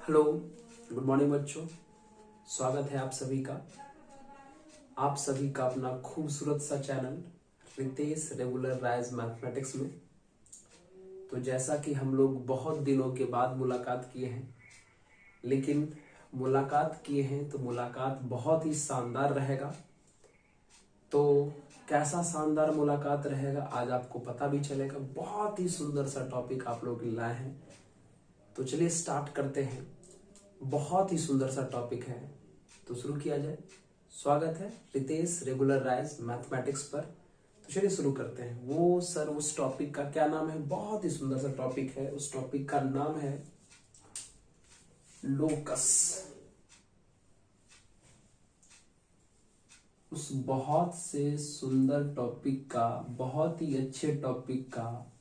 Hello, good morning बच्चों। स्वागत है आप सभी का अपना खूबसूरत सा channel Ritesh regular rise mathematics में। तो जैसा कि हम लोग बहुत दिनों के बाद मुलाकात किए हैं, लेकिन मुलाकात किए हैं तो मुलाकात बहुत ही शानदार रहेगा। तो कैसा शानदार मुलाकात रहेगा आज आपको पता भी चलेगा। बहुत ही सुंदर सा टॉपिक आप लोग लाए हैं, तो चलिए स्टार्ट करते हैं। बहुत ही सुंदर सा टॉपिक है, तो शुरू किया जाए। स्वागत है रितेश रेगुलर राइज मैथमेटिक्स पर। तो चलिए शुरू करते हैं। उस टॉपिक का क्या नाम है? बहुत ही सुंदर सा टॉपिक है। उस टॉपिक का नाम है लोकस। उस बहुत से सुंदर टॉपिक का, बहुत ही अच्छे टॉपिक का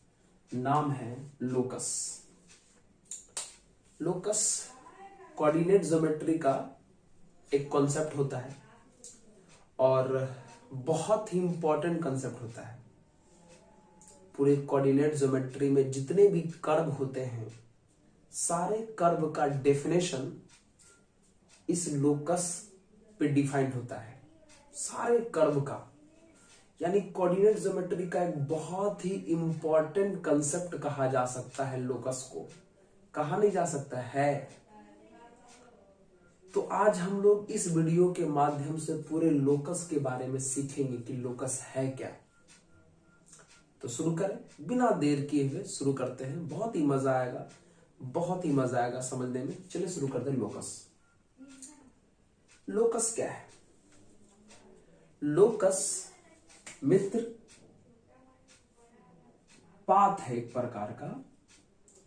नाम है लोकस। लोकस कोऑर्डिनेट ज्योमेट्री का एक कॉन्सेप्ट होता है और बहुत ही इंपॉर्टेंट कॉन्सेप्ट होता है। पूरे कोऑर्डिनेट ज्योमेट्री में जितने भी कर्व होते हैं, सारे कर्व का डेफिनेशन इस लोकस पे डिफाइंड होता है। सारे कर्व का, यानी कोऑर्डिनेट ज्योमेट्री का एक बहुत ही इंपॉर्टेंट कंसेप्ट कहा जा सकता है लोकस को। कहा नहीं जा सकता है। तो आज हम लोग इस वीडियो के माध्यम से पूरे लोकस के बारे में सीखेंगे कि लोकस है क्या। तो शुरू करें, बिना देर किए हुए शुरू करते हैं। बहुत ही मजा आएगा, बहुत ही मजा आएगा समझने में। चलिए शुरू करते हैं। लोकस लोकस क्या है? लोकस मित्र पाथ है एक प्रकार का।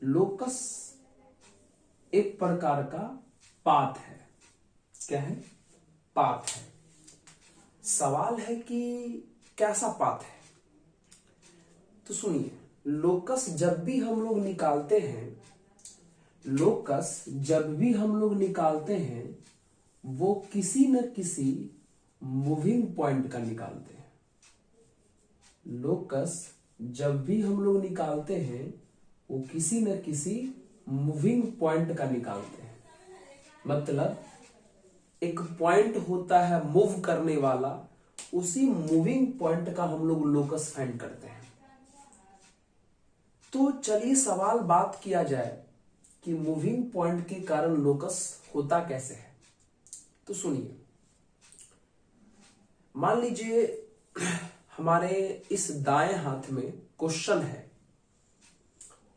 लोकस एक प्रकार का पाथ है। क्या है? पाथ है। सवाल है कि कैसा पाथ है। तो सुनिए, लोकस जब भी हम लोग निकालते हैं, लोकस जब भी हम लोग निकालते हैं, वो किसी न किसी मूविंग पॉइंट का निकालते हैं। लोकस जब भी हम लोग निकालते हैं, वो किसी न किसी मूविंग पॉइंट का निकालते हैं। मतलब एक पॉइंट होता है मूव करने वाला, उसी मूविंग पॉइंट का हम लोग लोकस फाइंड करते हैं। तो चलिए सवाल बात किया जाए कि मूविंग पॉइंट के कारण लोकस होता कैसे है। तो सुनिए, मान लीजिए हमारे इस दाएं हाथ में क्वेश्चन है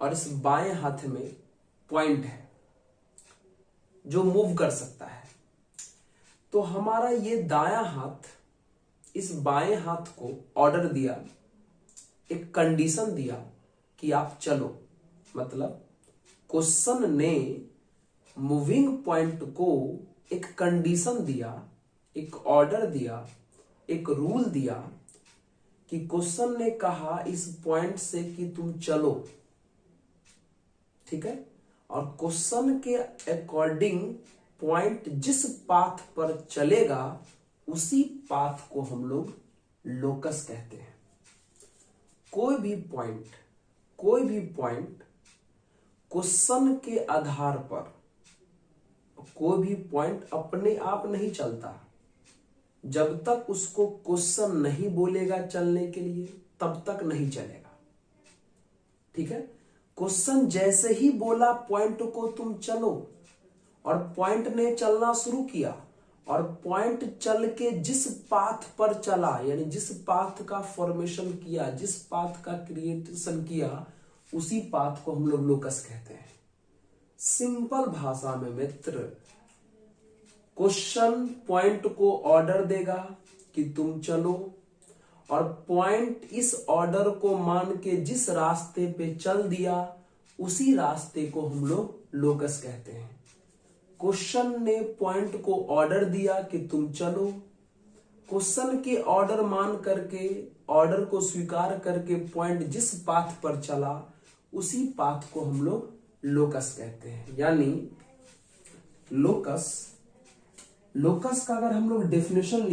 और इस बाएं हाथ में पॉइंट है जो मूव कर सकता है। तो हमारा ये दायां हाथ इस बाएं हाथ को ऑर्डर दिया, एक कंडीशन दिया कि आप चलो। मतलब क्वेश्चन ने मूविंग पॉइंट को एक कंडीशन दिया, एक ऑर्डर दिया, एक रूल दिया कि क्वेश्चन ने कहा इस पॉइंट से कि तुम चलो। ठीक है? और क्वेश्चन के अकॉर्डिंग पॉइंट जिस पाथ पर चलेगा, उसी पाथ को हम लोग लोकस कहते हैं। कोई भी पॉइंट क्वेश्चन के आधार पर, कोई भी पॉइंट अपने आप नहीं चलता। जब तक उसको क्वेश्चन नहीं बोलेगा चलने के लिए, तब तक नहीं चलेगा। ठीक है? क्वेश्चन जैसे ही बोला पॉइंट को तुम चलो, और पॉइंट ने चलना शुरू किया, और पॉइंट चल के जिस पाथ पर चला, यानी जिस पाथ का फॉर्मेशन किया, जिस पाथ का क्रिएशन किया, उसी पाथ को हम लोग लोकस कहते हैं। सिंपल भाषा में मित्र, क्वेश्चन पॉइंट को ऑर्डर देगा कि तुम चलो, और पॉइंट इस ऑर्डर को मान के जिस रास्ते पे चल दिया, उसी रास्ते को हम लोग लोकस कहते हैं। क्वेश्चन ने पॉइंट को ऑर्डर दिया कि तुम चलो, क्वेश्चन के ऑर्डर मान करके, ऑर्डर को स्वीकार करके पॉइंट जिस पाथ पर चला, उसी पाथ को हम लोग लोकस कहते हैं। यानी लोकस का अगर हम लोग डेफिनेशन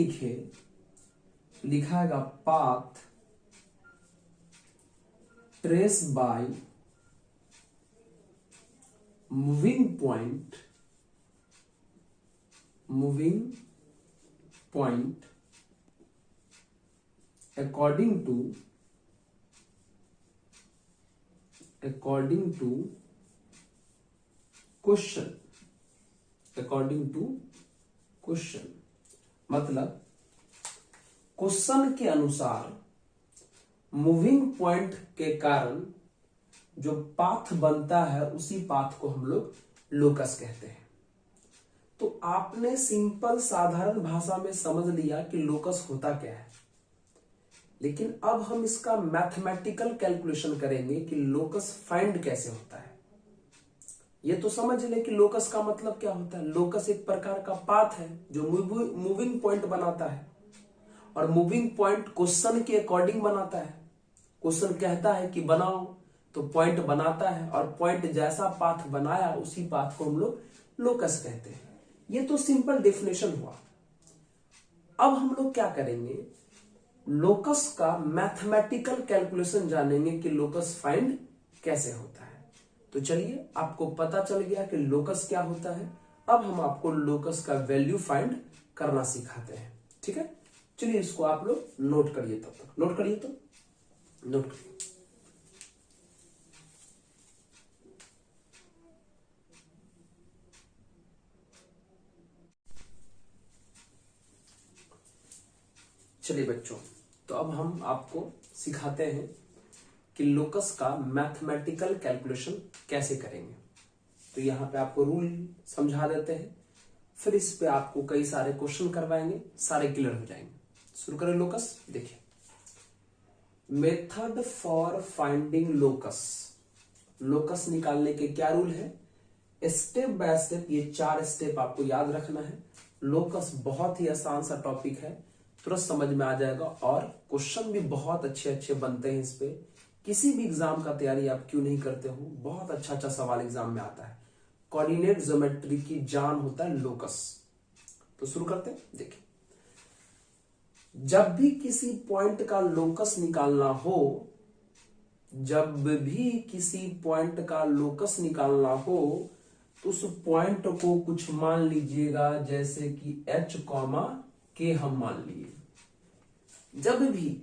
लिखाएगा path trace by moving point moving point according to question, मतलब क्वेश्चन के अनुसार मूविंग पॉइंट के कारण जो पाथ बनता है उसी पाथ को हम लोग लोकस कहते हैं। तो आपने सिंपल साधारण भाषा में समझ लिया कि लोकस होता क्या है, लेकिन अब हम इसका मैथमेटिकल कैलकुलेशन करेंगे कि लोकस फाइंड कैसे होता है। ये तो समझ ले कि लोकस का मतलब क्या होता है। लोकस एक प्रकार का पाथ है जो मूविंग पॉइंट बनाता है, और मूविंग पॉइंट क्वेश्चन के अकॉर्डिंग बनाता है। क्वेश्चन कहता है कि बनाओ तो पॉइंट बनाता है, और पॉइंट जैसा पाथ बनाया उसी पाथ को हम लोग लोकस कहते हैं। ये तो सिंपल डेफिनेशन हुआ। अब हम लोग क्या करेंगे, लोकस का मैथमेटिकल कैलकुलेशन जानेंगे कि लोकस फाइंड कैसे होता है। तो चलिए, आपको पता चल गया कि लोकस क्या होता है। अब हम आपको लोकस का वैल्यू फाइंड करना सिखाते हैं। ठीक है, चलिए इसको आप लोग नोट करिए। तब तक नोट करिए, तो नोट करिए। चलिए बच्चों, तो अब हम आपको सिखाते हैं कि लोकस का मैथमेटिकल कैलकुलेशन कैसे करेंगे। तो यहां पे आपको रूल समझा देते हैं, फिर इस पे आपको कई सारे क्वेश्चन करवाएंगे, सारे क्लियर हो जाएंगे। शुरू करें लोकस। देखिए, method for finding locus. Locus निकालने के क्या रूल है, स्टेप बाय स्टेप ये 4 स्टेप आपको याद रखना है। लोकस बहुत ही आसान सा टॉपिक है, तुरंत समझ में आ जाएगा, और क्वेश्चन भी बहुत अच्छे अच्छे बनते हैं इस पे। किसी भी एग्जाम का तैयारी आप क्यों नहीं करते हो, बहुत अच्छा अच्छा सवाल एग्जाम में आता है। कोऑर्डिनेट ज्योमेट्री की जान होता है लोकस। तो शुरू करते हैं। देखिए, जब भी किसी पॉइंट का लोकस निकालना हो, तो उस पॉइंट को कुछ मान लीजिएगा, जैसे कि h, k हम मान लिए। जब भी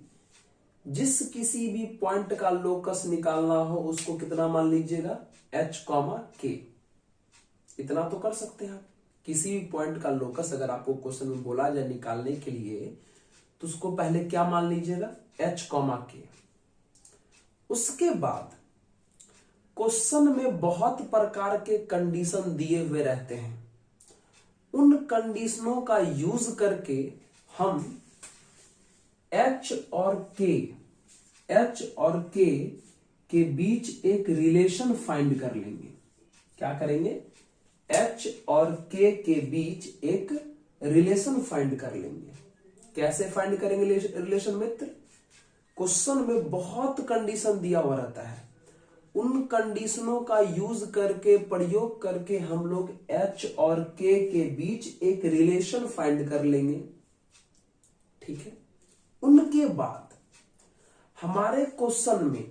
जिस किसी भी पॉइंट का लोकस निकालना हो उसको कितना मान लीजिएगा, h, k। इतना तो कर सकते हैं आप। किसी भी पॉइंट का लोकस अगर आपको क्वेश्चन में बोला जाए निकालने के लिए, तो उसको पहले क्या मान लीजिएगा, h, k। उसके बाद क्वेश्चन में बहुत प्रकार के कंडीशन दिए हुए रहते हैं। उन कंडीशनों का यूज करके हम h और k के बीच एक रिलेशन फाइंड कर लेंगे। क्या करेंगे, h और k के बीच एक रिलेशन फाइंड कर लेंगे। कैसे फाइंड करेंगे रिलेशन मित्र, क्वेश्चन में बहुत कंडीशन दिया हुआ रहता है, उन कंडीशनों का यूज करके, प्रयोग करके हम लोग h और k के बीच एक रिलेशन फाइंड कर लेंगे। ठीक है, उनके बाद हमारे क्वेश्चन में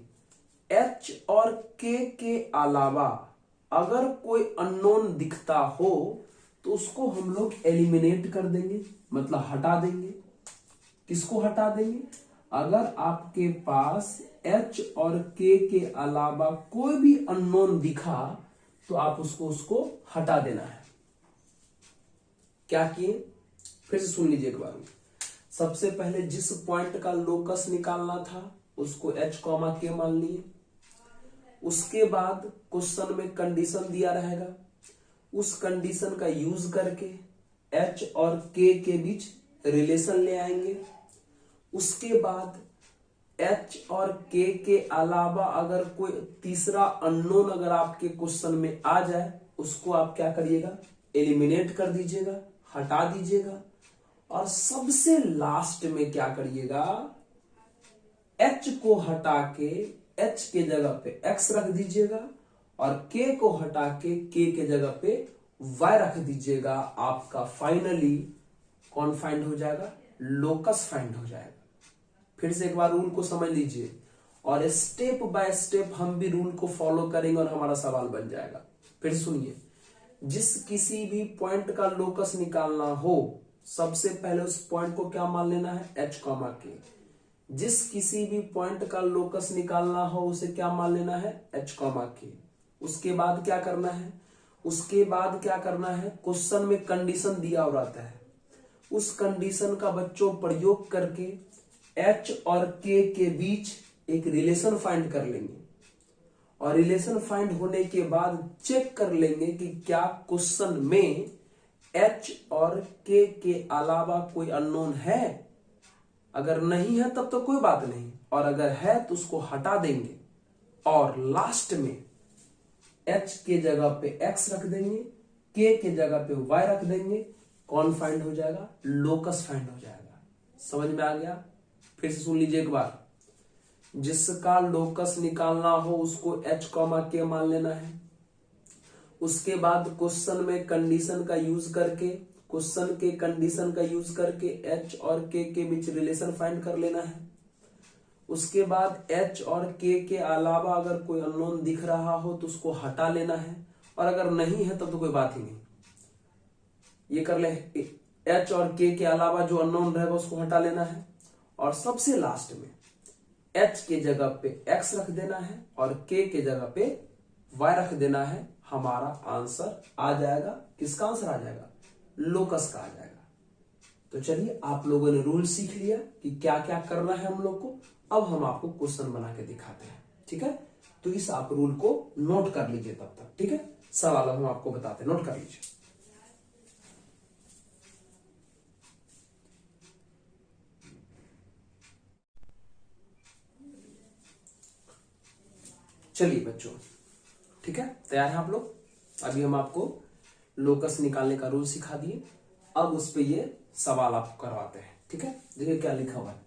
h और k के अलावा अगर कोई अननोन दिखता हो तो उसको हम लोग एलिमिनेट कर देंगे, मतलब हटा देंगे। किसको हटा देंगे, अगर आपके पास h और k के अलावा कोई भी अननोन दिखा तो आप उसको हटा देना है। क्या किए, फिर से सुन लीजिए एक बार। सबसे पहले जिस पॉइंट का लोकस निकालना था उसको h, k मान लिए। उसके बाद क्वेश्चन में कंडीशन दिया रहेगा, उस कंडीशन का यूज करके h और k के बीच रिलेशन ले आएंगे। उसके बाद h और k के अलावा अगर कोई तीसरा अननोन अगर आपके क्वेश्चन में आ जाए उसको आप क्या करिएगा, एलिमिनेट कर दीजिएगा, हटा दीजिएगा। और सबसे लास्ट में क्या करिएगा, h को हटा के h के जगह पे x रख दीजिएगा, और k को हटा के k के जगह पे y रख दीजिएगा। आपका फाइनली कौन फाइंड हो जाएगा, लोकस फाइंड हो जाएगा। फिर से एक बार रूल को समझ लीजिए, और स्टेप बाय स्टेप हम भी रूल को फॉलो करेंगे और हमारा सवाल बन जाएगा। फिर सुनिए, जिस किसी भी पॉइंट का लोकस निकालना हो सबसे पहले उस पॉइंट को क्या मान लेना है, एच कॉमा के। जिस किसी भी पॉइंट का लोकस निकालना हो उसे क्या मान लेना है, एच कॉमा के। उसके बाद क्या करना है, उसके बाद क्या करना है, क्वेश्चन में कंडीशन दिया हो रहता है, उस कंडीशन का बच्चों प्रयोग करके एच और के बीच एक रिलेशन फाइंड कर लेंगे और रिलेशन फाइंड होने के बाद चेक कर लेंगे कि क्या क्वेश्चन में एच और के अलावा कोई अननोन है। अगर नहीं है तब तो कोई बात नहीं, और अगर है तो उसको हटा देंगे और लास्ट में एच के जगह पे एक्स रख देंगे, के जगह पे वाई रख देंगे। कौन फाइंड हो जाएगा, लोकस फाइंड हो जाएगा। समझ में आ गया? फिर से सुन लीजिए एक बार। जिसका लोकस निकालना हो उसको एच कॉमा के मान लेना है। उसके बाद क्वेश्चन में कंडीशन का यूज करके, क्वेश्चन के कंडीशन का यूज करके एच और के बीच रिलेशन फाइंड कर लेना है। उसके बाद एच और के अलावा अगर कोई अननोन दिख रहा हो तो उसको हटा लेना है, और अगर नहीं है तब तो कोई बात ही नहीं। ये कर ले, एच और के अलावा जो अननोन रहेगा उसको हटा लेना है, और सबसे लास्ट में एच के जगह पे एक्स रख देना है और के जगह पे वाई रख देना है। हमारा आंसर आ जाएगा। किसका आंसर आ जाएगा, लोकस का आ जाएगा। तो चलिए, आप लोगों ने रूल सीख लिया कि क्या क्या करना है हम लोग को। अब हम आपको क्वेश्चन बना के दिखाते हैं, ठीक है? तो इस आप रूल को नोट कर लीजिए तब तक, ठीक है? सवाल हम आपको बताते हैं, नोट कर लीजिए। चलिए बच्चों, ठीक है, तैयार हैं आप लोग? अभी हम आपको लोकस निकालने का रूल सिखा दिए। अब उस पे ये सवाल आपको करवाते हैं, ठीक है? देखिए क्या लिखा हुआ है,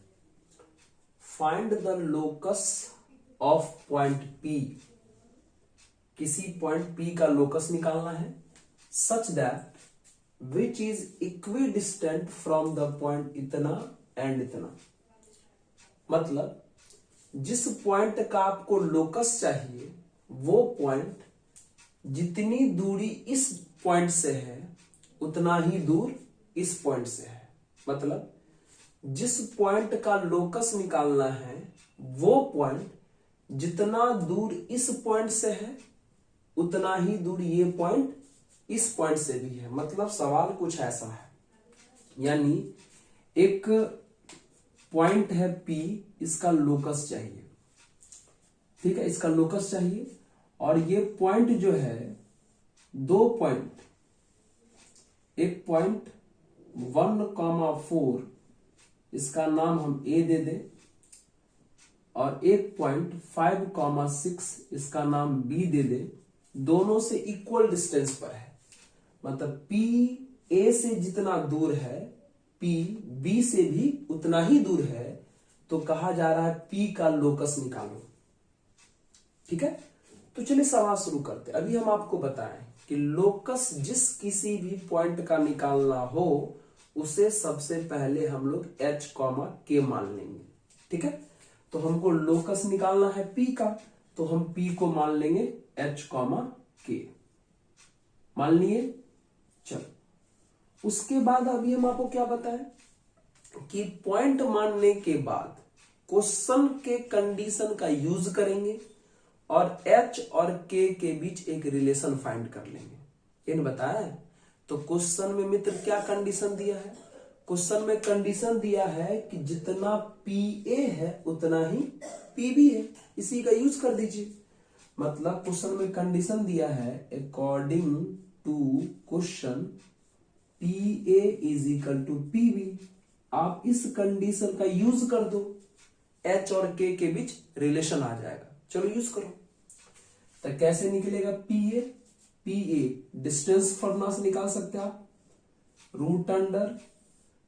find the locus of point P. किसी पॉइंट पी का लोकस निकालना है, such that which is equi distant from the point इतना एंड इतना। मतलब जिस पॉइंट का आपको लोकस चाहिए वो पॉइंट जितनी दूरी इस पॉइंट से है उतना ही दूर इस पॉइंट से है। मतलब जिस पॉइंट का लोकस निकालना है वो पॉइंट जितना दूर इस पॉइंट से है उतना ही दूर ये पॉइंट इस पॉइंट से भी है। मतलब सवाल कुछ ऐसा है, यानी एक पॉइंट है P, इसका लोकस चाहिए, ठीक है? इसका लोकस चाहिए, और ये पॉइंट जो है, दो पॉइंट, एक पॉइंट 1,4 इसका नाम हम A दे दें, और एक पॉइंट 5,6 इसका नाम B दे दें। दोनों से इक्वल डिस्टेंस पर है। मतलब P A से जितना दूर है P B से भी उतना ही दूर है। तो कहा जा रहा है P का लोकस निकालो, ठीक है? तो चलिए सवाल शुरू करते हैं। अभी हम आपको बताएं कि लोकस जिस किसी भी पॉइंट का निकालना हो उसे सबसे पहले हम लोग H कॉमा के मान लेंगे, ठीक है? तो हमको लोकस निकालना है P का, तो हम P को मान लेंगे H कॉमा के। मान लिए? चलो, उसके बाद अभी हम आपको क्या बताएं कि पॉइंट मानने के बाद क्वेश्चन के कंडीशन का यूज करेंगे और H और के बीच एक रिलेशन फाइंड कर लेंगे। इन बताया है। तो क्वेश्चन में मित्र क्या कंडीशन दिया है? क्वेश्चन में कंडीशन दिया है कि जितना PA है उतना ही PB है। इसी का यूज कर दीजिए। मतलब क्वेश्चन में कंडीशन दिया है according to question PA is equal to PB। आप इस कंडीशन का यूज कर दो, H और के बीच रिलेशन आ जाएगा। चलो यूज करो। तो कैसे निकलेगा PA? PA डिस्टेंस फॉर्मूला से निकाल सकते हैं आप। रूट अंडर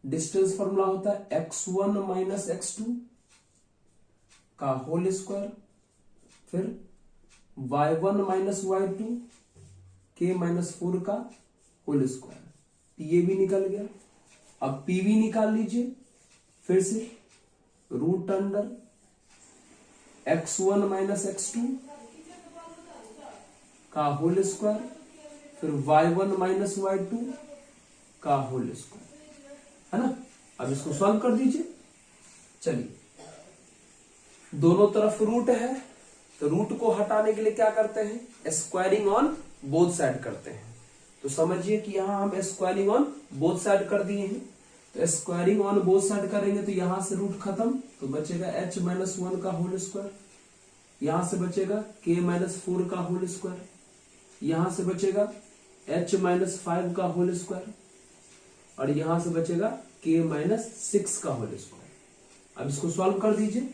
डिस्टेंस फॉर्मूला होता है x1 माइनस x2 का होल स्क्वायर, फिर y1 minus y2 k minus 4 का होल स्क्वायर। PA भी निकल गया। अब PB निकाल लीजिए फिर से, root under x1 minus x2 का होल स्क्वायर, फिर y1 माइनस y2 का होल स्क्वायर, है ना। अब इसको सॉल्व कर दीजिए। चलिए, दोनों तरफ रूट है तो रूट को हटाने के लिए क्या करते हैं, स्क्वायरिंग ऑन बोथ साइड करते हैं। तो समझिए कि यहां हम स्क्वायरिंग ऑन बोथ साइड कर दिए हैं। तो स्क्वायरिंग ऑन बोथ साइड करेंगे तो यहां से रूट खत्म, तो बचेगा h माइनस 1 का होल स्क्वायर, यहां से बचेगा k माइनस 4 का होल स्क्वायर, यहां से बचेगा h माइनस 5 का होल स्क्वायर, और यहां से बचेगा k माइनस 6 का होल स्क्वायर। अब इसको सॉल्व कर दीजिए।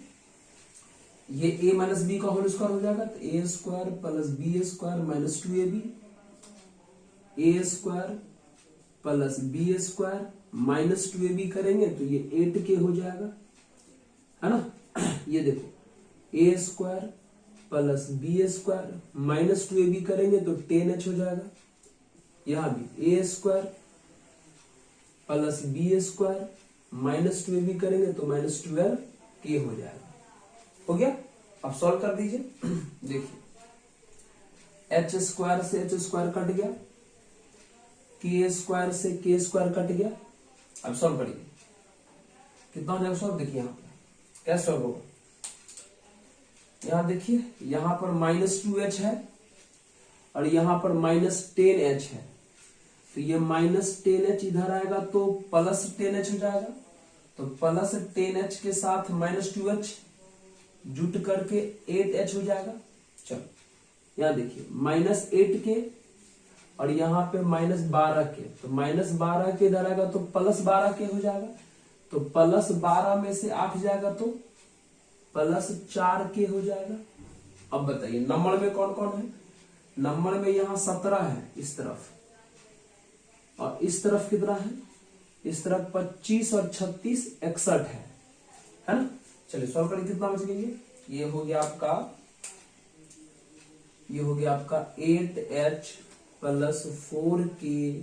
ये a माइनस बी का होल स्क्वायर हो जाएगा, तो a square plus B square minus 2ab, a square plus B square minus 2ab करेंगे तो ये 8k हो जाएगा, है ना। ये देखो a square plus B square minus 2ab करेंगे तो 10h हो जाएगा। यहां भी a square plus B square minus 2ab करेंगे तो माइनस 12k हो जाएगा। हो गया। अब सॉल्व कर दीजिए। देखिए, h स्क्वायर से h स्क्वायर कट गया, k स्क्वायर से k स्क्वायर कट गया। अब सॉल्व करिए, कितना हो जाएगा सॉल्व। देखिए यहां पर क्या सॉल्व होगा, यहां देखिए, यहां पर माइनस 2h है और यहां पर माइनस 10h है, तो ये माइनस 10h इधर आएगा तो प्लस 10h हो जाएगा। तो प्लस 10h के साथ माइनस 2h जुट करके 8h हो जाएगा। चलो यहां देखिए, माइनस 8k और यहां पे माइनस 12k, तो माइनस 12k इधर आएगा तो प्लस 12k हो जाएगा। तो प्लस 12 में से 8 जाएगा तो प्लस 4k हो जाएगा। अब बताइए नंबर में कौन कौन है। नंबर में यहां 17 है इस तरफ, और इस तरफ कितना है, इस तरफ 25 और 36 61 है ना। चलिए सॉल्व करें, कितना बच गया, ये हो गया आपका, ये हो गया आपका 8h प्लस 4k,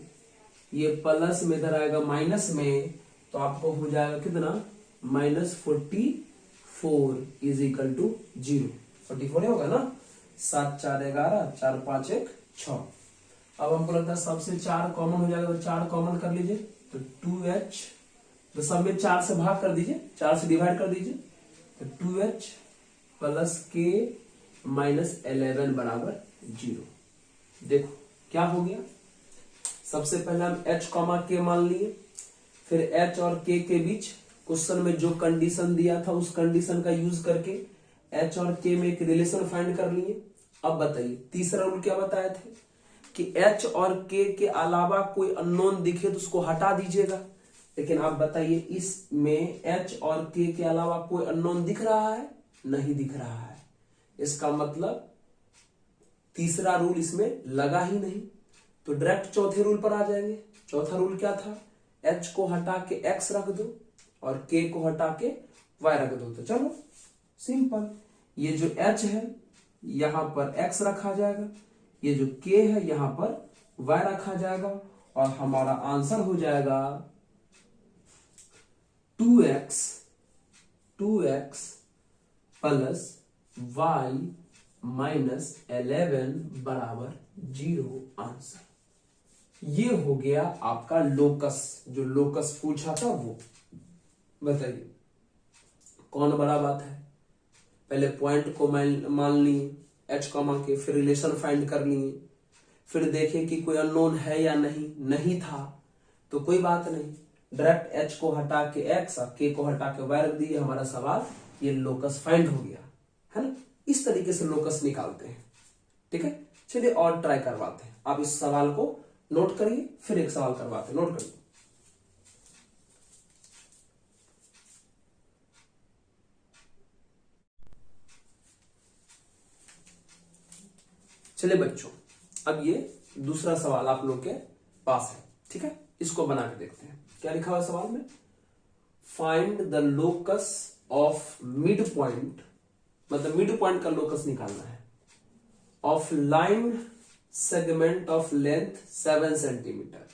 ये प्लस में इधर आएगा माइनस में, तो आपको हो जाएगा कितना, माइनस 44 इज इक्वल टू 0। 44 होगा ना, 7 4 11 4 5 1 6। अब हमको लगता है सबसे 4 कॉमन हो जाएगा, तो 4 कॉमन कर लीजिए, तो 2h, तो सब में 4 से भाग कर दीजिए, 4 से डिवाइड कर दीजिए, तो 2h प्लस k माइनस 11 बराबर 0। देखो क्या हो गया, सबसे पहले हम h कॉमा k मान लिए, फिर h और k के बीच क्वेश्चन में जो कंडीशन दिया था उस कंडीशन का यूज करके h और k में एक रिलेशन फाइंड कर लिए। अब बताइए तीसरा रूल क्या बताए थे कि h और k के अलावा कोई अननोन दिखे तो उसको हटा दीजिएगा। लेकिन आप बताइए इसमें h और k के अलावा कोई अननोन दिख रहा है, नहीं दिख रहा है। इसका मतलब तीसरा रूल इसमें लगा ही नहीं, तो डायरेक्ट चौथे रूल पर आ जाएंगे। चौथा रूल क्या था, h को हटा के x रख दो और k को हटा के y रख दो। तो चलो सिंपल, ये जो h है यहां पर x रखा जाएगा, ये जो k है यहां पर y रखा जाएगा, और हमारा आंसर हो जाएगा 2x प्लस y माइनस 11 बराबर 0 आंसर। ये हो गया आपका लोकस, जो लोकस पूछा था वो। बताइए कौन बड़ा बात है, पहले पॉइंट को मान लिए h कॉमा के, फिर रिलेशन फाइंड कर लिए, फिर देखे कि कोई अननोन है या नहीं, नहीं था तो कोई बात नहीं, डायरेक्ट h को हटा के x और k को हटा के y रख दिए, हमारा सवाल ये लोकस फाइंड हो गया, है ना। इस तरीके से लोकस निकालते हैं, ठीक है। चलिए और ट्राई करवाते हैं। आप इस सवाल को नोट करिए, फिर एक सवाल करवाते हैं, नोट करिए। चलिए बच्चों, अब ये दूसरा सवाल आप लोग के पास है, ठीक है। इसको बना के देखते हैं क्या लिखा हुआ है सवाल में। Find the locus of mid point, मतलब मिड पॉइंट का लोकस निकालना है, of line segment of length 7 centimetre.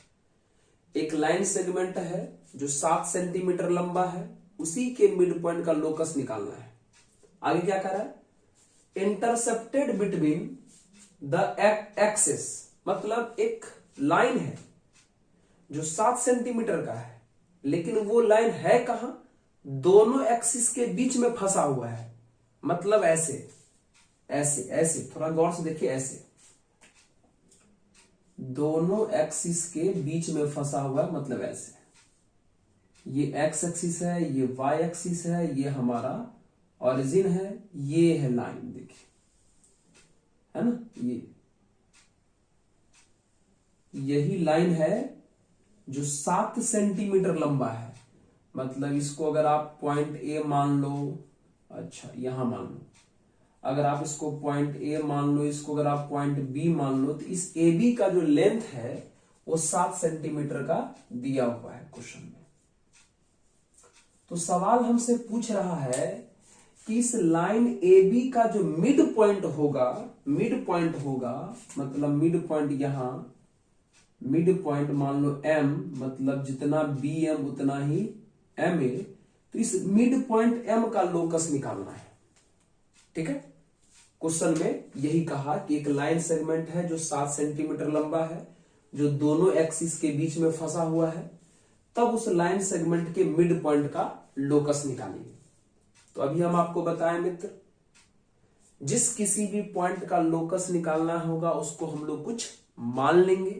एक लाइन सेगमेंट है जो 7 सेंटीमीटर लंबा है, उसी के मिड पॉइंट का लोकस निकालना है। आगे क्या कर रहा है, इंटरसेप्टेड बिटवीन द एक्सेस, मतलब एक लाइन है जो 7 सेंटीमीटर का है, लेकिन वो लाइन है कहां, दोनों एक्सिस के बीच में फंसा हुआ है। मतलब ऐसे ऐसे ऐसे, थोड़ा गौर से देखिए, ऐसे दोनों एक्सिस के बीच में फंसा हुआ है, मतलब ऐसे। ये एक्स एक्सिस है, ये वाई एक्सिस है, ये हमारा ओरिजिन है, ये है लाइन, देखिए, है ना, यही लाइन है जो 7 सेंटीमीटर लंबा है। मतलब इसको अगर आप पॉइंट ए मान लो, अच्छा यहां मान लो, अगर आप इसको पॉइंट ए मान लो, इसको अगर आप पॉइंट बी मान लो, तो इस ए बी का जो लेंथ है वो 7 सेंटीमीटर का दिया हुआ है क्वेश्चन में। तो सवाल हमसे पूछ रहा है कि इस लाइन ए बी का जो मिड पॉइंट होगा, मतलब मिड पॉइंट यहां, मिड पॉइंट मान लो m, मतलब जितना बी एम उतना ही एम ए, तो इस मिड पॉइंट m का लोकस निकालना है। ठीक है, क्वेश्चन में यही कहा कि एक लाइन सेगमेंट है जो 7 सेंटीमीटर लंबा है, जो दोनों एक्सिस के बीच में फंसा हुआ है, तब उस लाइन सेगमेंट के मिड पॉइंट का लोकस निकालिए। तो अभी हम आपको बताएं मित्र, जिस किसी भी पॉइंट का लोकस निकालना होगा उसको हम लोग कुछ मान लेंगे।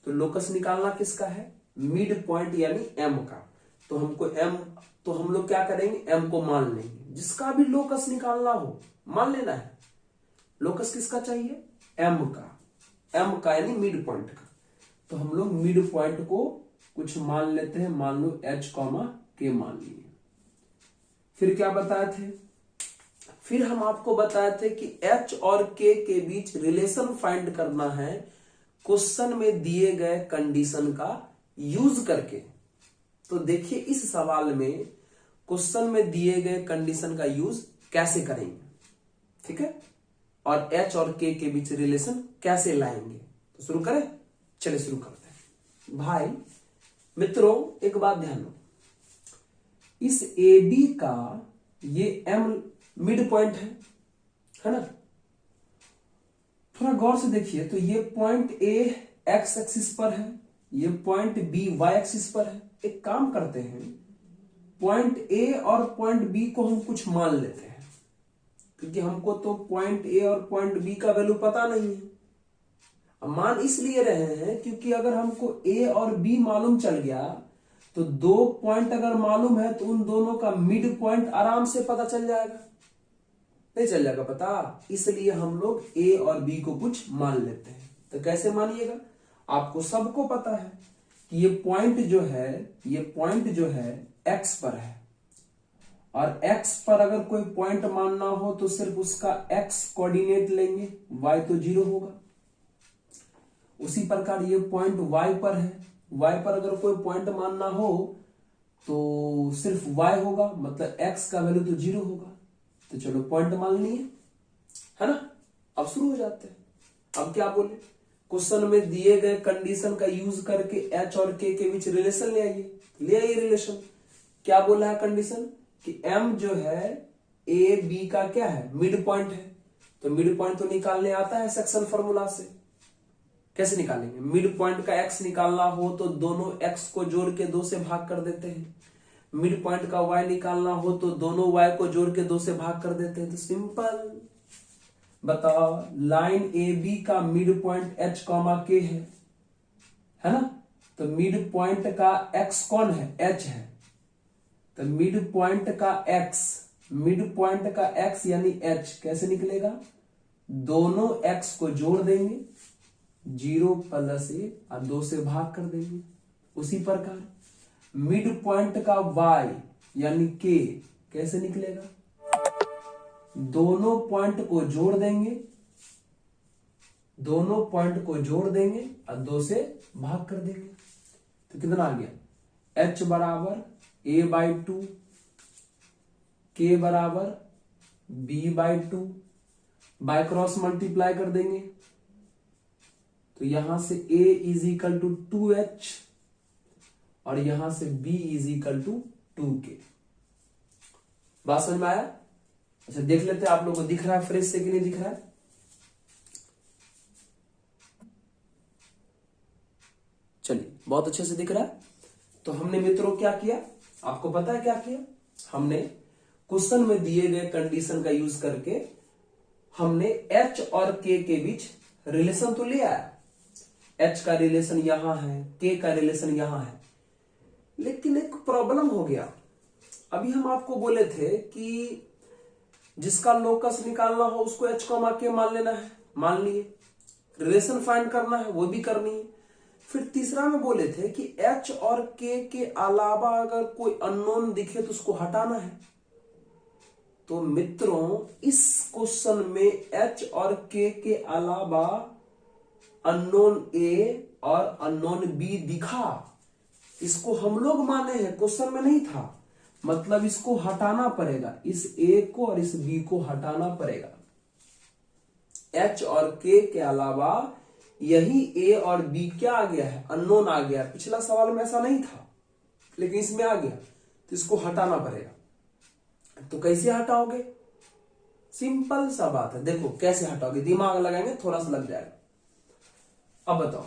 तो लोकस निकालना किसका है, मिड पॉइंट यानी m का। तो हमको m, तो हम लोग क्या करेंगे, m को मान लेंगे। जिसका भी लोकस निकालना हो मान लेना है। लोकस किसका चाहिए, m का यानी मिड पॉइंट का। तो हम लोग मिड पॉइंट को कुछ मान लेते हैं, मान लो h, k मान लिए। फिर क्या बताए थे, फिर हम आपको बताए थे कि h और k के बीच रिलेशन फाइंड करना है क्वेश्चन में दिए गए कंडीशन का यूज करके। तो देखिए इस सवाल में क्वेश्चन में दिए गए कंडीशन का यूज कैसे करेंगे, ठीक है, और h और k के बीच रिलेशन कैसे लाएंगे। तो शुरू करें, चलिए शुरू करते हैं। भाई मित्रों एक बात ध्यान दो, इस ए बी का ये m मिड पॉइंट है ना। थोड़ा गौर से देखिए, तो ये पॉइंट ए एक्स एक्सिस पर है, ये पॉइंट बी वाई एक्सिस पर है। एक काम करते हैं, पॉइंट ए और पॉइंट बी को हम कुछ मान लेते हैं, क्योंकि हमको तो पॉइंट ए और पॉइंट बी का वैल्यू पता नहीं है। मान इसलिए रहे हैं क्योंकि अगर हमको ए और बी मालूम चल गया तो दो पॉइंट अगर मालूम है तो उन दोनों का मिड पॉइंट आराम से पता चल जाएगा, नहीं चल जाएगा पता। इसलिए हम लोग ए और बी को कुछ मान लेते हैं। तो कैसे मानिएगा, आपको सबको पता है कि ये पॉइंट जो है एक्स पर है, और एक्स पर अगर कोई पॉइंट मानना हो तो सिर्फ उसका एक्स कोऑर्डिनेट लेंगे, वाई तो 0 होगा। उसी प्रकार ये पॉइंट वाई पर है, वाई पर अगर कोई पॉइंट मानना हो तो सिर्फ वाई होगा, मतलब एक्स का वैल्यू तो 0 होगा। तो चलो पॉइंट मान लिए, है ना। अब शुरू हो जाते हैं। अब क्या बोले, क्वेश्चन में दिए गए कंडीशन का यूज करके एच और के बीच रिलेशन ले आइए रिलेशन। क्या बोला है कंडीशन कि m जो है ए बी का क्या है, मिड पॉइंट है। तो मिड पॉइंट तो निकालने आता है सेक्शन फॉर्मूला से। कैसे निकालेंगे, मिड पॉइंट का x निकालना हो तो दोनों x को जोड़ के 2 से भाग कर देते हैं। मिड पॉइंट का y निकालना हो तो दोनों y को जोड़ के 2 से भाग कर देते हैं। तो सिंपल बताओ, लाइन ए बी का मिड पॉइंट h, k है ना। तो मिड पॉइंट का x कौन है, h है। तो मिड पॉइंट का x यानी h कैसे निकलेगा, दोनों x को जोड़ देंगे, 0 प्लस a और 2 से भाग कर देंगे। उसी प्रकार मिड पॉइंट का y यानी k कैसे निकलेगा, दोनों पॉइंट को जोड़ देंगे और 2 से भाग कर देंगे। तो कितना आ गया, h बराबर a/2, k बराबर b/2, बाय क्रॉस मल्टीप्लाई कर देंगे। तो यहां से a is equal to 2h और यहां से b is equal to 2k। बात समझ में आया। अच्छा देख लेते हैं आप लोगों को दिख रहा है फ्रेश से कि नहीं दिख रहा है। बहुत अच्छे से दिख रहा है। तो हमने मित्रों क्या किया, आपको पता है क्या किया, हमने क्वेश्चन में दिए गए कंडीशन का यूज करके हमने एच और के बीच रिलेशन तो ले आया। एच का रिलेशन यहां है, के का रिलेशन यहां है, लेकिन एक प्रॉब्लम हो गया। अभी हम आपको बोले थे कि जिसका लोकस निकालना हो उसको एच को के मान लेना है, मान लिए। रिलेशन फाइंड करना है, वो भी करनी है। फिर तीसरा में बोले थे कि एच और के अलावा अगर कोई अननोन दिखे तो उसको हटाना है। तो मित्रों इस क्वेश्चन में एच और के अलावा अननोन ए और अननोन बी दिखा, इसको हम लोग माने हैं, क्वेश्चन में नहीं था, मतलब इसको हटाना पड़ेगा, इस ए को और इस बी को हटाना पड़ेगा। एच और के अलावा यही ए और बी क्या आ गया है, अननोन आ गया। पिछला सवाल में ऐसा नहीं था लेकिन इसमें आ गया, तो इसको हटाना पड़ेगा। तो कैसे हटाओगे, सिंपल सा बात है, देखो कैसे हटाओगे, दिमाग लगाएंगे थोड़ा सा लग जाएगा। अब बताओ,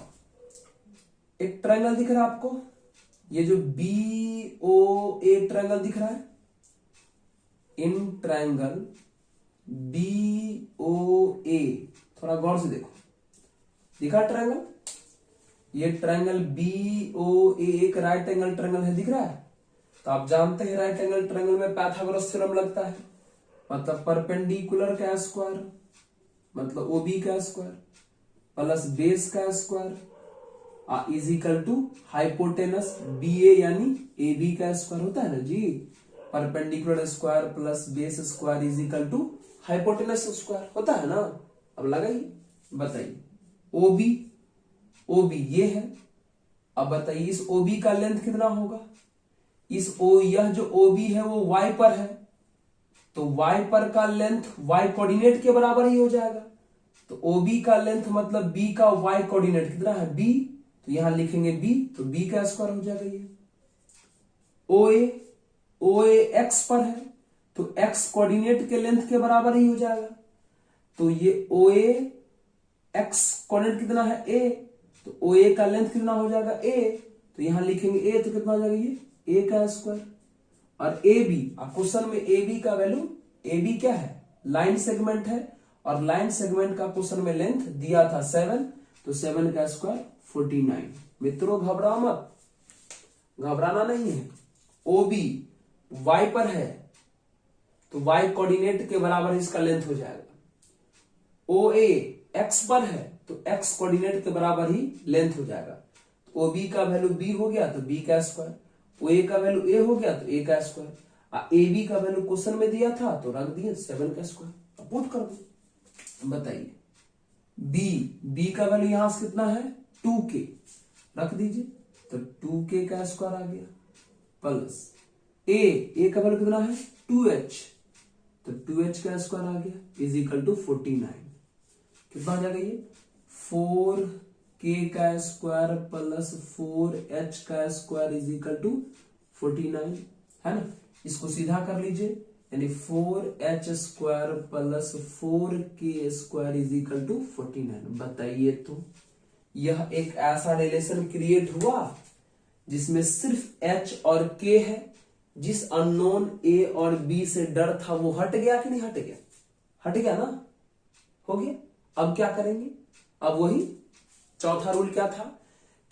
एक ट्रायंगल दिख रहा है आपको, ये जो बी ओ ए ट्रायंगल दिख रहा है, इन ट्रायंगल बी ओ ए, थोड़ा गौर से देखो, दिखा ट्रायंगल, ये ट्रायंगल बी ओ ए एक राइट एंगल ट्रायंगल है, दिख रहा है। तो आप जानते हैं राइट एंगल ट्रायंगल में पाइथागोरस थ्योरम लगता है, मतलब परपेंडिकुलर का स्क्वायर मतलब ओबी का स्क्वायर प्लस बेस का square is equal to hypotenuse B A यानी ए बी का स्क्वायर होता है ना जी। Perpendicular square plus base square is equal to hypotenuse square होता है ना। अब लगाइए, बताइए ओबी, ओबी ये है, अब बताइए इस ओबी का लेंथ कितना होगा, इस ओ यह जो ओबी है वो वाई पर है, तो वाई पर का लेंथ वाई कोऑर्डिनेट के बराबर ही हो जाएगा। तो ओबी का लेंथ मतलब बी का वाई कोऑर्डिनेट कितना है बी, तो यहां लिखेंगे बी, तो बी का स्क्वायर हो जाएगा ये। ओए एक्स पर है तो एक्स कोऑर्डिनेट के लेंथ के बराबर ही हो जाएगा, तो ये ओए एक्स कोऑर्डिनेट कितना है ए, तो ओए का लेंथ कितना हो जाएगा ए, तो यहां लिखेंगे ए, तो कितना हो जाएगा ये ए का स्क्वायर। और ए बी, क्वेश्चन में ए बी का वैल्यू, ए बी क्या है लाइन सेगमेंट है, और लाइन सेगमेंट का क्वेश्चन में लेंथ दिया था 7, तो 7 का स्क्वायर 49। मित्रों घबरा मत, घबराना नहीं है। ओबी वाई पर है तो वाई कोऑर्डिनेट के बराबर इसका लेंथ हो जाएगा। ओ ए एक्स पर है तो एक्स कोऑर्डिनेट के बराबर ही लेंथ हो जाएगा। तो ओ बी का वैल्यू बी हो गया तो बी का स्क्वायर, ओ ए का वैल्यू ए हो गया तो ए का स्क्वायर, ए बी का वैल्यू क्वेश्चन में दिया था तो रख दिए 7 का स्क्वायर। अब पुट कर दो, बताइए बी का वैल्यू यहां से कितना है 2k, रख दीजिए, तो 2k का स्क्वायर आ गया, प्लस ए का वैल्यू कितना है 2h, तो 2h का स्क्वायर आ गया इज इक्वल टू 49। कितना आ जाएगा ये 4k का स्क्वायर प्लस 4h का स्क्वायर इज इक्वल टू 49 है ना। इसको सीधा कर लीजिए, यानी 4h square plus 4k square is equal to 49। बताइए तो यह एक ऐसा रिलेशन क्रिएट हुआ जिसमें सिर्फ h और k है, जिस अननोन a और b से डर था वो हट गया कि नहीं हट गया, हट गया ना, हो गया। अब क्या करेंगे, अब वही चौथा रूल क्या था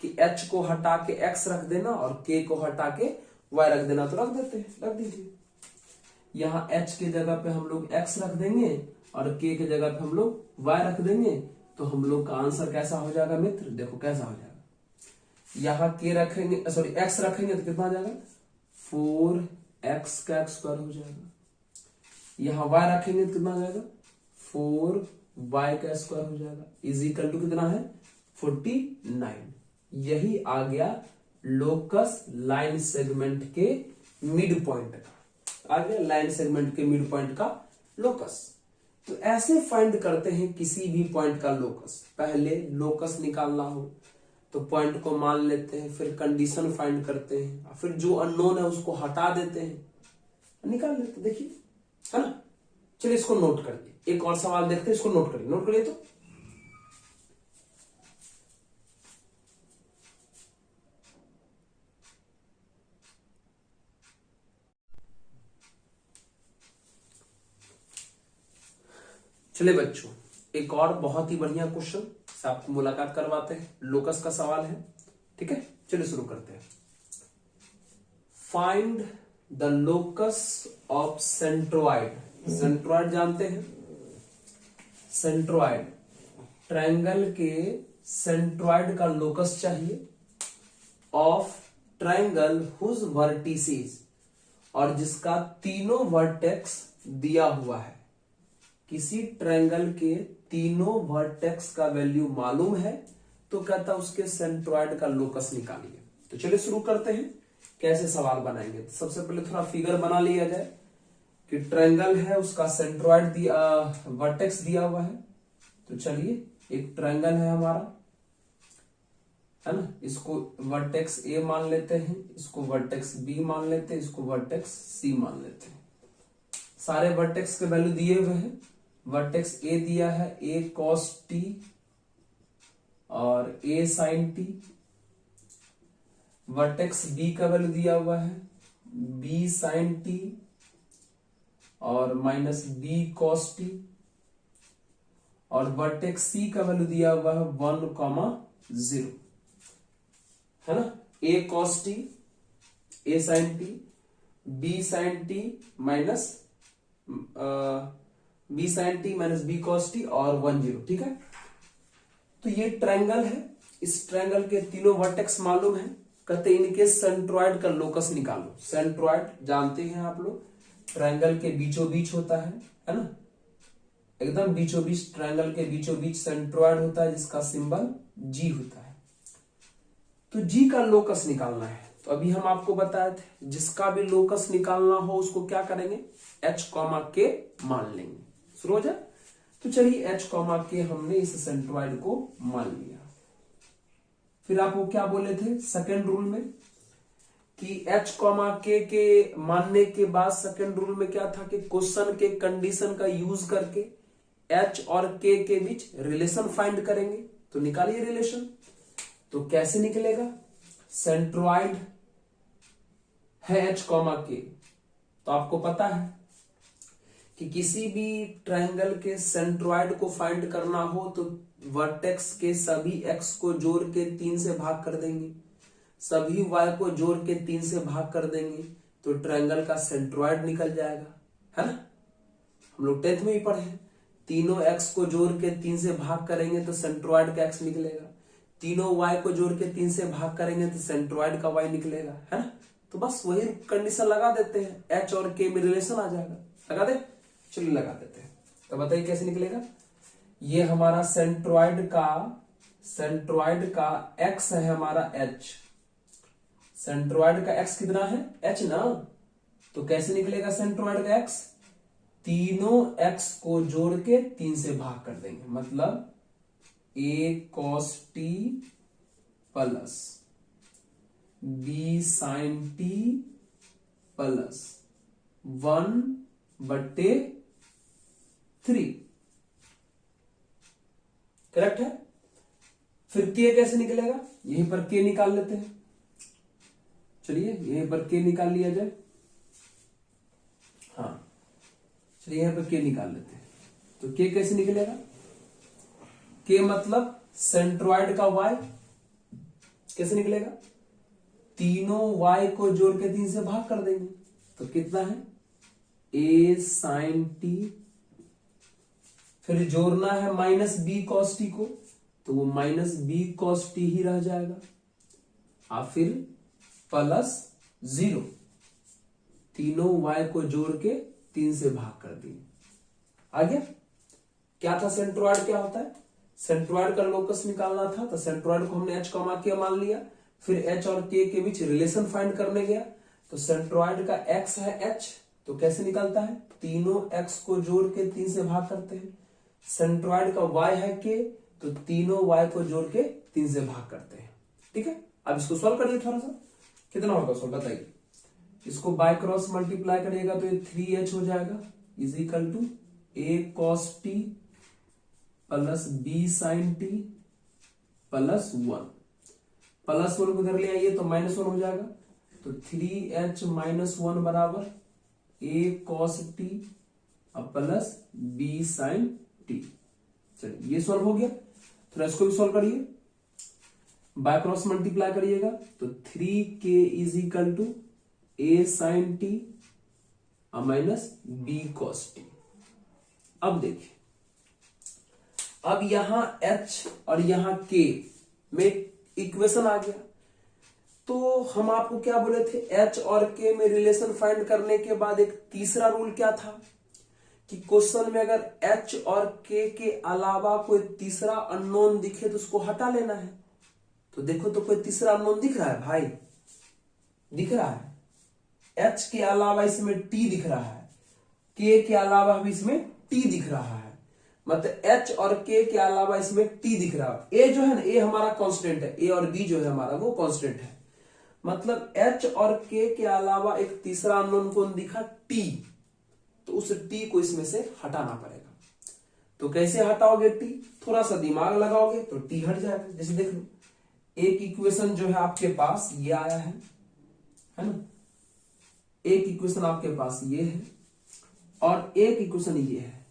कि h को हटा के x रख देना और k को हटा के y रख देना, तो रख देते हैं, रख दीजिए। यहां h के जगह पे हम लोग x रख देंगे और k के जगह पे हम लोग y रख देंगे, तो हम लोग का आंसर कैसा हो जाएगा मित्र, देखो कैसा हो जाएगा। यहां k रखेंगे, सॉरी x रखेंगे तो कितना आ जाएगा 4x का स्क्वायर हो जाएगा, यहां y रखेंगे तो कितना आ जाएगा 4y का स्क्वायर हो जाएगा, इज इक्वल टू कितना है 49। यही आ गया लोकस लाइन सेगमेंट के मिड पॉइंट का, आ गया लाइन सेगमेंट के मिड पॉइंट का लोकस। तो ऐसे फाइंड करते हैं किसी भी पॉइंट का लोकस। पहले लोकस निकालना हो तो पॉइंट को मान लेते हैं, फिर कंडीशन फाइंड करते हैं, फिर जो अननोन है उसको हटा देते हैं, निकाल लेते, देखिए है ना। चलिए इसको नोट करिए, एक और सवाल देखते हैं, इसको नोट करिए, नोट करिए। तो चले बच्चों, एक और बहुत ही बढ़िया क्वेश्चन से आपको मुलाकात करवाते हैं। लोकस का सवाल है, ठीक है। चलिए शुरू करते हैं। Find the locus of centroid. Centroid जानते हैं, सेंट्रोइड ट्रायंगल के सेंट्रोइड का लोकस चाहिए ऑफ ट्रायंगल हुज वर्टिसेस, और जिसका तीनों वर्टेक्स दिया हुआ है। किसी ट्रायंगल के तीनों वर्टेक्स का वैल्यू मालूम है तो कहता है उसके सेंट्रोइड का लोकस निकालिए। तो चलिए शुरू करते हैं कैसे सवाल बनाएंगे। तो सबसे पहले थोड़ा फिगर बना लिया जाए कि ट्रायंगल है, उसका सेंट्रोइड वर्टेक्स दिया हुआ है। तो चलिए, एक ट्रायंगल है हमारा, है ना। इसको वर्टेक्स ए मान लेते हैं, इसको वर्टेक्स बी मान लेते हैं, इसको वर्टेक्स सी मान लेते हैं। सारे वर्टेक्स के वैल्यू दिए हुए हैं। वर्टेक्स ए दिया है ए कॉस टी और A sine T. Vertex B का वैल्यू दिया हुआ है बी साइन टी और माइनस बी कॉस टी। और वर्टेक्स सी का वैल्यू दिया हुआ है 1,0, है ना। A cos T, A sine T, B sine T minus B sine T minus B cos T और 1,0, ठीक है। तो ये ट्रायंगल है, इस ट्रायंगल के तीनों वर्टेक्स मालूम है। कहते इनके सेंट्रोइड का लोकस निकालो। सेंट्रोइड जानते हैं आप लोग, ट्रायंगल के बीचों बीच होता है ना। एकदम बीचों बीच, ट्रायंगल के बीचों बीच सेंट्रोइड होता है जिसका सिंबल जी होता है। तो जी का लोकस निकालना है। तो अभी हम आपको बताए थे जिसका भी लोकस निकालना हो उसको क्या करेंगे, h, k मान लेंगे। शुरू हो जाए। तो चलिए h, k हमने इस सेंट्रोइड को मान लिया। फिर आपको क्या बोले थे सेकेंड रूल में कि h, k के मानने के बाद सेकेंड रूल में क्या था कि क्वेश्चन के कंडीशन का यूज करके h और k के बीच रिलेशन फाइंड करेंगे। तो निकालिए रिलेशन। तो कैसे निकलेगा, सेंट्रोइड है h, k। तो आपको पता है कि किसी भी ट्रायंगल के सेंट्रोइड को फाइंड करना हो तो वर्टेक्स के सभी x को जोड़ के 3 से भाग कर देंगे, सभी y को जोड़ के 3 से भाग कर देंगे, तो ट्रायंगल का सेंट्रोइड निकल जाएगा, है ना। हम लोग 10th में ही पढ़े हैं। तीनों x को जोड़ के 3 से भाग करेंगे तो सेंट्रोइड का x निकलेगा। तीनों y को जोड़ के 3 से भाग करेंगे तो सेंट्रोइड का y निकलेगा, है ना। तो बस वही कंडीशन लगा देते हैं, h और k में रिलेशन आ जाएगा। लगा दे, चलिए लगा देते हैं। तो बताइए कैसे निकलेगा। ये हमारा सेंट्रोइड का x है हमारा h। सेंट्रोइड का x कितना है, h ना। तो कैसे निकलेगा सेंट्रोइड का x, तीनों x को जोड़ के 3 से भाग कर देंगे, मतलब a cos t plus b sin t plus 1/3। Correct है। फिर k कैसे निकलेगा, यहीं पर k निकाल लेते हैं। चलिए यहीं पर k निकाल लिया जाए। हाँ चलिए यहां पर k निकाल लेते हैं। तो k कैसे निकलेगा, k मतलब सेंट्रोइड का y। कैसे निकलेगा, तीनों y को जोड़ के 3 से भाग कर देंगे तो कितना है a sin t। फिर जोड़ना है माइनस b cos t को, तो वो माइनस b cos t ही रह जाएगा। और फिर प्लस 0, तीनों y को जोड़ के 3 से भाग कर दिए। आ गया। क्या था सेंट्रोइड, क्या होता है, सेंट्रोइड का लोकस निकालना था। तो सेंट्रोइड को हमने h, k मान लिया। फिर h और k के बीच रिलेशन फाइंड करने गया। तो सेंट्रोइड का x है h, तो कैसे निकलता है, तीनों x को जोड़ के 3 से भाग करते हैं। सेंट्रोइड का y है k, तो तीनों y को जोड़ के 3 से भाग करते हैं। ठीक है। अब इसको सॉल्व करिए थोड़ा सा, कितना होगा सॉल्व बताइए। इसको बाय क्रॉस मल्टीप्लाई करिएगा तो ये 3h हो जाएगा, is equal to a cos t plus b sin t plus 1। Plus 1 को इधर ले आइए तो -1 हो जाएगा। तो 3h - 1 बराबर a cos t plus b sin T. चलिए ये सॉल्व हो गया, थोड़ा इसको भी सॉल्व करिए, बाय क्रॉस मल्टीप्लाई करिएगा तो 3k is equal to a sine T minus b cos T. अब देखिए, अब यहां h और यहां k में इक्वेशन आ गया, तो हम आपको क्या बोले थे, h और k में रिलेशन फाइंड करने के बाद एक तीसरा रूल क्या था कि क्वेश्चन में अगर h और k के अलावा कोई तीसरा अननोन दिखे तो उसको हटा लेना है। तो देखो तो कोई तीसरा अननोन दिख रहा है भाई, दिख रहा है, h के अलावा इसमें t दिख रहा है, k के अलावा भी इसमें t दिख रहा है, मतलब h और k के अलावा इसमें t दिख रहा है। a जो है ना, a हमारा कांस्टेंट है, a और b जो है हमारा वो कांस्टेंट है, मतलब h और k के अलावा एक तीसरा अननोन कौन दिखा, t, तो उस t को इसमें से हटाना पड़ेगा। तो कैसे हटाओगे t, थोड़ा सा दिमाग लगाओगे तो t हट जाएगा। जैसे देख लो, एक इक्वेशन जो है आपके पास ये आया है ना, एक इक्वेशन आपके पास ये है और एक इक्वेशन ये है,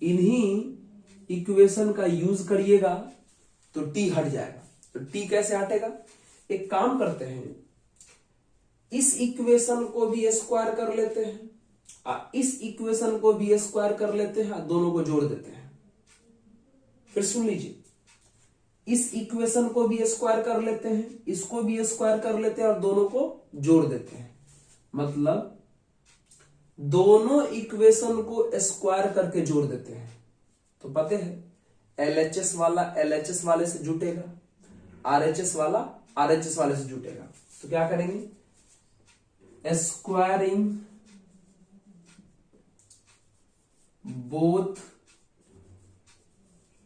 इन्हीं इक्वेशन का यूज करिएगा तो t हट जाएगा। तो t कैसे हटेगा, एक काम करते हैं, इस इक्वेशन को भी स्क्वायर कर लेते हैं, इस इक्वेशन को भी स्क्वायर कर लेते हैं, दोनों को जोड़ देते हैं। फिर सुन लीजिए, इस इक्वेशन को भी स्क्वायर कर लेते हैं, इसको भी स्क्वायर कर लेते हैं और दोनों को जोड़ देते हैं, मतलब दोनों इक्वेशन को स्क्वायर करके जोड़ देते हैं। तो पता है LHS वाला LHS वाले से जुटेगा, RHS वाला RHS वाले से जुटेगा। तो क्या करेंगे, squaring both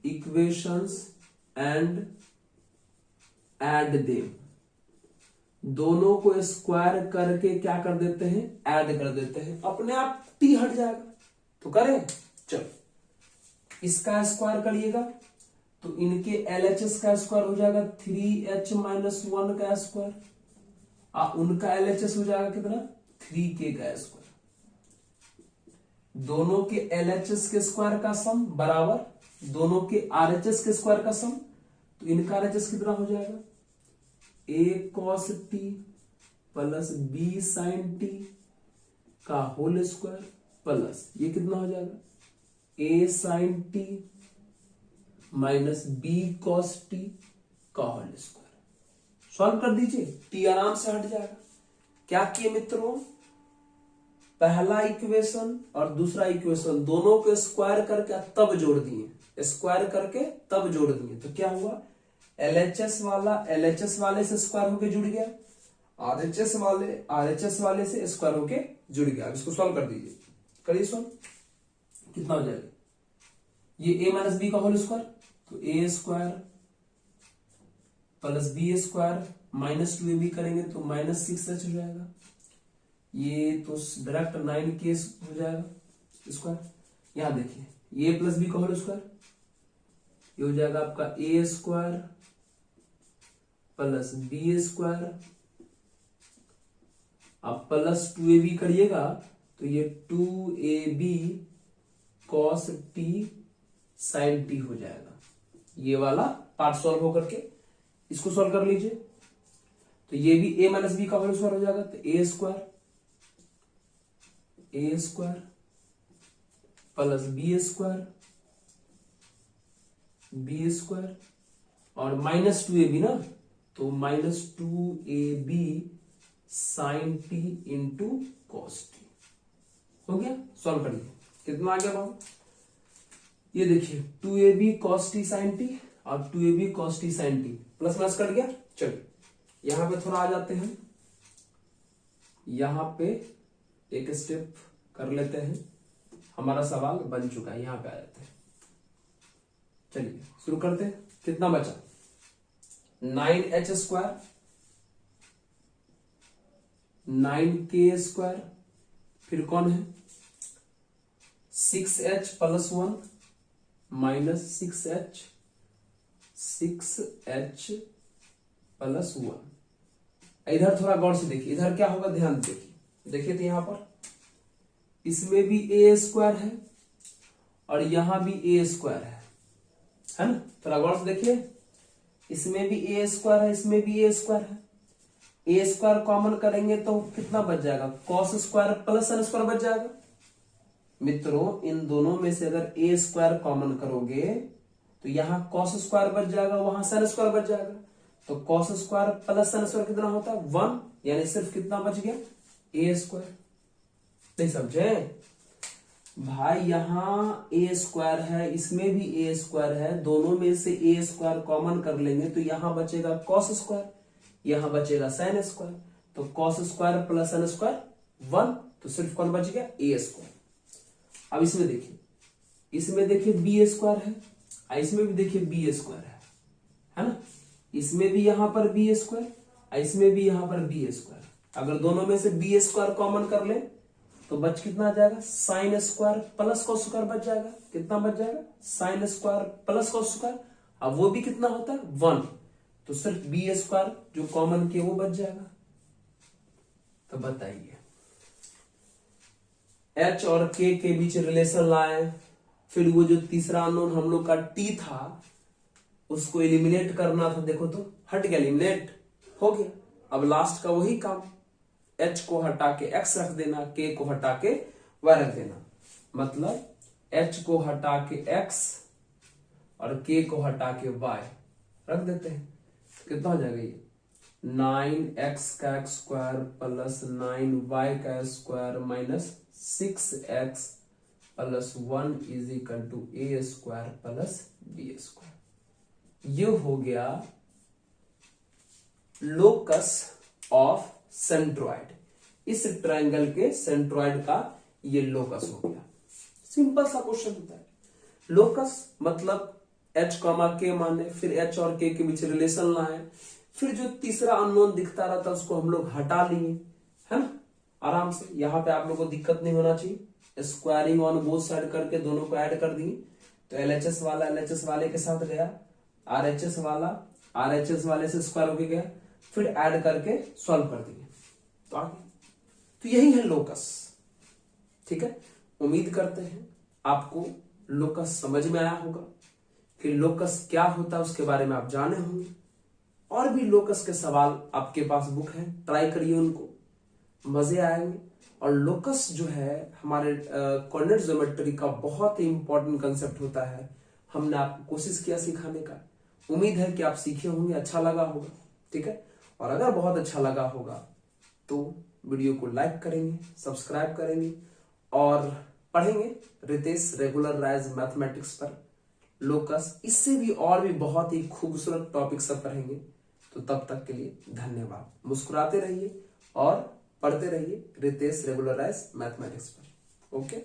equations and add them, दोनों को स्क्वायर करके क्या कर देते हैं, ऐड कर देते हैं, अपने आप t हट जाएगा। तो करें, चलो इसका स्क्वायर करिएगा तो इनके LHS का स्क्वायर हो जाएगा 3h माइनस 1 का स्क्वायर, उनका LHS हो जाएगा कितना, 3k का स्क्वायर। दोनों के LHS के स्क्वायर का सम बराबर दोनों के RHS के स्क्वायर का सम, तो इनका RHS कितना हो जाएगा, a cos t plus b sin t का होल स्क्वायर प्लस ये कितना हो जाएगा, a sin t minus b cos t का होल स्क्वायर। सॉल्व कर दीजिए, t आराम से हट जाएगा। क्या किए मित्रों, पहला इक्वेशन और दूसरा इक्वेशन दोनों को स्क्वायर करके तब जोड़ दिए, स्क्वायर करके तब जोड़ दिए। तो क्या हुआ, LHS वाला LHS वाले से स्क्वायर होके जुड़ गया, RHS वाले RHS वाले से स्क्वायर होके जुड़ गया। अब इसको सॉल्व कर दीजिए, करिए सॉल्व, कितना हो जाएगा, ये a माइनस बी का होल स्क्वायर, तो a square plus b square minus 2ab करेंगे तो माइनस 6h हो जाएगा, ये तो डायरेक्ट 9k हो जाएगा स्क्वायर। यहां देखिए, ये प्लस बी का होल स्क्वायर, ये हो जाएगा आपका a square plus b square, आप प्लस 2ab करिएगा तो ये 2ab cos t sin t हो जाएगा। ये वाला पार्ट सॉल्व होकर के इसको सॉल्व कर लीजिए, तो ये भी a माइनस बी का होल स्क्वायर हो जाएगा, तो a square plus b square और माइनस 2ab ना, तो minus 2ab sine T into cos T हो गया। सॉल्व करिए, कितना आ गया बाबू, ये देखिए 2ab cos t sin t और 2ab cos t sin t, plus minus cut गया। चलिए यहां पे थोड़ा आ जाते हैं, यहां पे एक स्टेप कर लेते हैं, हमारा सवाल बन चुका है, यहां पे आ जाते हैं। चलिए शुरू करते हैं, कितना बचा, 9h स्क्वायर 9k स्क्वायर, फिर कौन है 6h plus 1 minus 6h plus 1। इधर थोड़ा गौर से देखिए, इधर क्या होगा, ध्यान देखिए, देखिए तो यहां पर इसमें भी a स्क्वायर है और यहां भी ए स्क्वायर है ना। थोड़ा गौर से देखिए, इसमें भी ए स्क्वायर है, इसमें भी ए स्क्वायर है। ए स्क्वायर कॉमन करेंगे तो कितना बच जाएगा, cos square plus sine square बच जाएगा। मित्रों इन दोनों में से अगर ए स्क्वायर कॉमन करोगे तो यहां कॉस स्क्वायर बच जाएगा, वहां साइन स्क्वायर बच जाएगा। तो cos square plus sine square कितना होता है, 1, यानी सिर्फ कितना बच गया, ए स्क्वायर। नहीं समझे भाई, यहां ए स्क्वायर है, इसमें भी ए स्क्वायर है, दोनों में से ए स्क्वायर कॉमन कर लेंगे तो यहां बचेगा कॉस स्क्वायर, यहां बचेगा साइन स्क्वायर। तो cos square plus sine square 1, तो सिर्फ कौन बच गया, ए स्क्वायर। अब इसमें देखिए, इसमें देखिए बी स्क्वायर है, इसमें भी देखिए बी स्क्वायर है ना। इसमें भी यहां पर बी स्क्वायर, इसमें भी यहां पर बी स्क्वायर। अगर दोनों में से बी स्क्वायर कॉमन कर ले तो बच कितना आ जाएगा, sine square plus cos square बच जाएगा। कितना बच जाएगा, sine square plus cos square. अब वो भी कितना होता है, 1, तो सिर्फ बी स्क्वायर जो कॉमन किया वो बच जाएगा। तो बताइए, एच और के बीच रिलेशन लाए, फिर वो जो तीसरा अननोन हम लोग का टी था उसको एलिमिनेट करना था। देखो तो हट गया, एलिमिनेट हो गया। अब लास्ट का वही काम, एच को हटा के एक्स रख देना, के को हटा के वाई रख देना। मतलब एच को हटा के एक्स और के को हटा के वाई रख देते हैं। कितना हो जाएगा ये, 9x का स्क्वायर प्लस 9y का square minus 6x plus 1 is equal to A square plus B square. ये हो गया लोकस ऑफ सेंट्रॉइड। इस ट्रायंगल के सेंट्रॉइड का ये लोकस हो गया। सिंपल सा क्वेश्चन होता है। लोकस मतलब एच कॉमा के माने, फिर एच और के बीच रिलेशन लाए, फिर जो तीसरा अननोन दिखता रहता उसको हम लोग हटा लिए, है ना, आराम से। यहां पे आप लोगों को दिक्कत नहीं होना चाहिए। स्क्वायरिंग ऑन बोथ साइड करके दोनों को ऐड कर दिए, तो एलएचएस वाला एलएचएस वाले के साथ गया, आरएचएस वाला आरएचएस वाले से स्क्वायर होके गया, फिर ऐड करके सॉल्व कर दिए, तो आगे। तो यही है लोकस, ठीक है। उम्मीद करते हैं आपको लोकस समझ में आया होगा कि लोकस क्या होता है, उसके बारे में आप जाने होंगे। और भी लोकस के सवाल आपके पास बुक है, ट्राई करिए उनको, मजे आएंगे। और लोकस जो है हमारे कोऑर्डिनेट ज्योमेट्री का बहुत ही इंपॉर्टेंट कंसेप्ट होता है। हमने आपको कोशिश किया सिखाने का, उम्मीद है कि आप सीखे होंगे, अच्छा लगा होगा, ठीक है। और अगर बहुत अच्छा लगा होगा तो वीडियो को लाइक करेंगे, सब्सक्राइब करेंगे और पढ़ेंगे रितेश रेगुलर राइज मैथमेटिक्स पर लोकस। इससे भी और भी बहुत ही खूबसूरत टॉपिक सब पढ़ेंगे। तो तब तक के लिए धन्यवाद। मुस्कुराते रहिए और पढ़ते रहिए रितेश रेगुलर राइज मैथमेटिक्स पर। ओके।